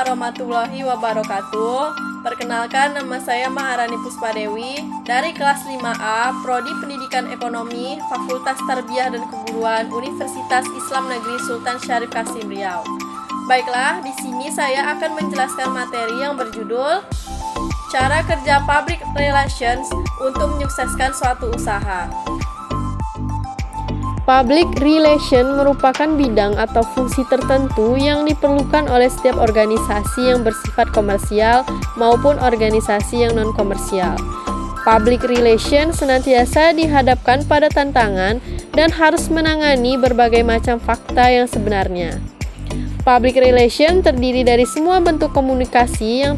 warahmatullahi wabarakatuh. Perkenalkan, nama saya Maharani Puspadewi dari kelas 5A, Prodi Pendidikan Ekonomi, Fakultas Tarbiyah dan Keguruan, Universitas Islam Negeri Sultan Syarif Qasim Riau. Baiklah, di sini saya akan menjelaskan materi yang berjudul Cara Kerja Public Relations untuk Menyukseskan Suatu Usaha. Public relation merupakan bidang atau fungsi tertentu yang diperlukan oleh setiap organisasi yang bersifat komersial maupun organisasi yang non-komersial. Public relation senantiasa dihadapkan pada tantangan dan harus menangani berbagai macam fakta yang sebenarnya. Public relation terdiri dari semua bentuk komunikasi yang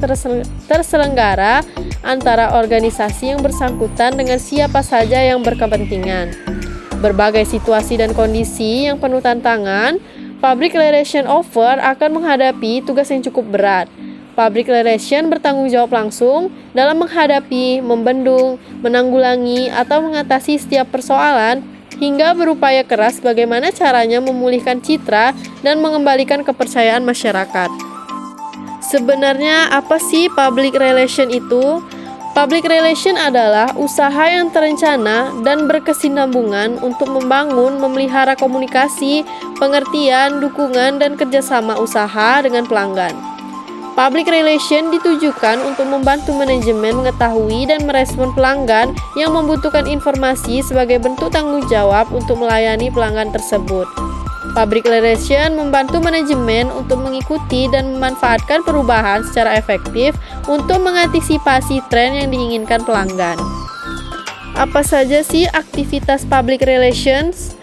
terselenggara antara organisasi yang bersangkutan dengan siapa saja yang berkepentingan. Berbagai situasi dan kondisi yang penuh tantangan, public relation officer akan menghadapi tugas yang cukup berat. Public relation bertanggung jawab langsung dalam menghadapi, membendung, menanggulangi, atau mengatasi setiap persoalan hingga berupaya keras bagaimana caranya memulihkan citra dan mengembalikan kepercayaan masyarakat. Sebenarnya apa sih public relation itu? Public relation adalah usaha yang terencana dan berkesinambungan untuk membangun, memelihara komunikasi, pengertian, dukungan, dan kerjasama usaha dengan pelanggan. Public relation ditujukan untuk membantu manajemen mengetahui dan merespon pelanggan yang membutuhkan informasi sebagai bentuk tanggung jawab untuk melayani pelanggan tersebut. Public relation membantu manajemen untuk mengikuti dan memanfaatkan perubahan secara efektif untuk mengantisipasi tren yang diinginkan pelanggan. Apa saja sih aktivitas public relations?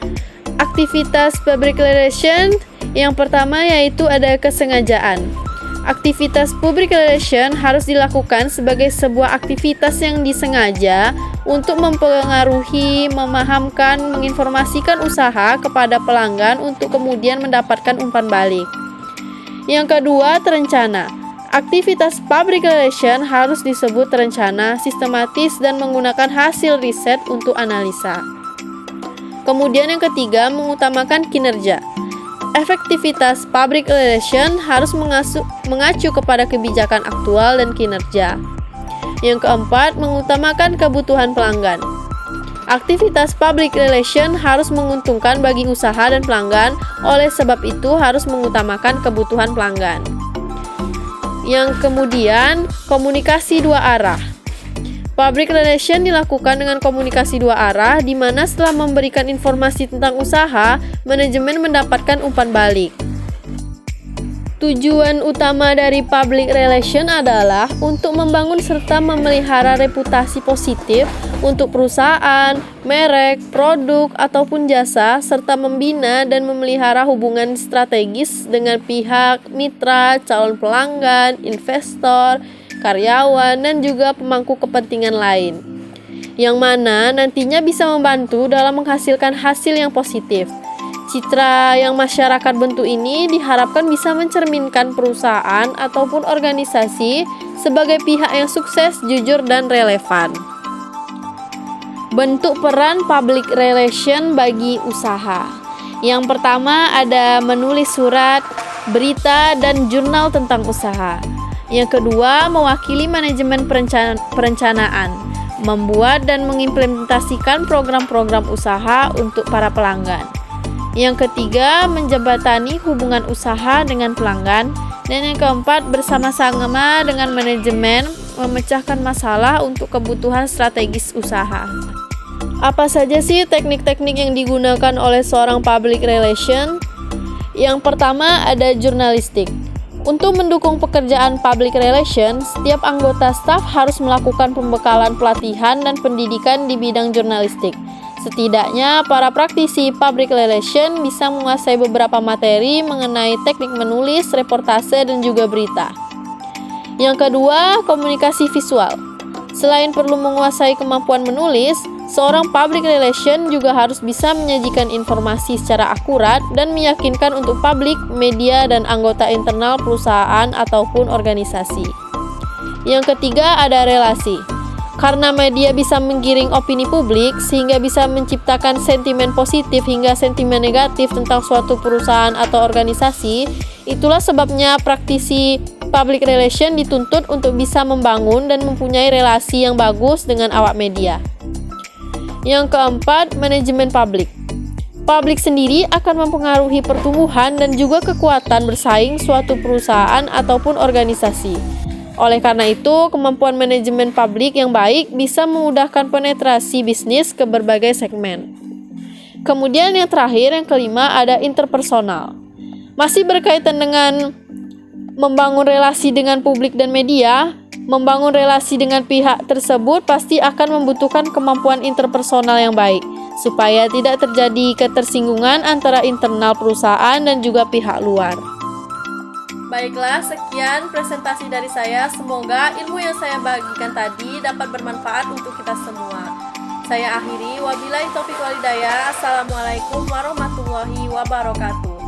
Aktivitas public relation yang pertama yaitu ada kesengajaan. Aktivitas public relation harus dilakukan sebagai sebuah aktivitas yang disengaja untuk mempengaruhi, memahamkan, menginformasikan usaha kepada pelanggan untuk kemudian mendapatkan umpan balik. Yang kedua, terencana. Aktivitas public relation harus disebut terencana, sistematis, dan menggunakan hasil riset untuk analisa. Kemudian yang ketiga, mengutamakan kinerja. Efektivitas public relation harus mengacu kepada kebijakan aktual dan kinerja. Yang keempat, mengutamakan kebutuhan pelanggan. Aktivitas public relation harus menguntungkan bagi usaha dan pelanggan, oleh sebab itu harus mengutamakan kebutuhan pelanggan. Yang kemudian, komunikasi dua arah. Public relation dilakukan dengan komunikasi dua arah, di mana setelah memberikan informasi tentang usaha, manajemen mendapatkan umpan balik. Tujuan utama dari public relation adalah untuk membangun serta memelihara reputasi positif untuk perusahaan, merek, produk, ataupun jasa, serta membina dan memelihara hubungan strategis dengan pihak mitra, calon pelanggan, investor, karyawan, dan juga pemangku kepentingan lain, yang mana nantinya bisa membantu dalam menghasilkan hasil yang positif. Citra yang masyarakat bentuk ini diharapkan bisa mencerminkan perusahaan ataupun organisasi sebagai pihak yang sukses, jujur, dan relevan. Bentuk peran public relation bagi usaha. Yang pertama ada menulis surat, berita, dan jurnal tentang usaha. Yang kedua, mewakili manajemen perencanaan, membuat dan mengimplementasikan program-program usaha untuk para pelanggan. Yang ketiga, menjembatani hubungan usaha dengan pelanggan. Dan yang keempat, bersama-sama dengan manajemen memecahkan masalah untuk kebutuhan strategis usaha. Apa saja sih teknik-teknik yang digunakan oleh seorang public relation? Yang pertama ada jurnalistik. Untuk mendukung pekerjaan public relations, setiap anggota staf harus melakukan pembekalan pelatihan dan pendidikan di bidang jurnalistik. Setidaknya, para praktisi public relation bisa menguasai beberapa materi mengenai teknik menulis, reportase, dan juga berita. Yang kedua, komunikasi visual. Selain perlu menguasai kemampuan menulis, seorang public relation juga harus bisa menyajikan informasi secara akurat dan meyakinkan untuk publik, media, dan anggota internal perusahaan ataupun organisasi. Yang ketiga ada relasi. Karena media bisa menggiring opini publik sehingga bisa menciptakan sentimen positif hingga sentimen negatif tentang suatu perusahaan atau organisasi, itulah sebabnya praktisi Public relation dituntut untuk bisa membangun dan mempunyai relasi yang bagus dengan awak media. Yang keempat, manajemen publik. Publik sendiri akan mempengaruhi pertumbuhan dan juga kekuatan bersaing suatu perusahaan ataupun organisasi. Oleh karena itu, kemampuan manajemen publik yang baik bisa memudahkan penetrasi bisnis ke berbagai segmen. Kemudian yang terakhir, yang kelima, ada interpersonal. Masih berkaitan dengan membangun relasi dengan publik dan media, membangun relasi dengan pihak tersebut pasti akan membutuhkan kemampuan interpersonal yang baik, supaya tidak terjadi ketersinggungan antara internal perusahaan dan juga pihak luar. Baiklah, sekian presentasi dari saya. Semoga ilmu yang saya bagikan tadi dapat bermanfaat untuk kita semua. Saya akhiri, wabillahi taufiq walhidayah. Assalamualaikum warahmatullahi wabarakatuh.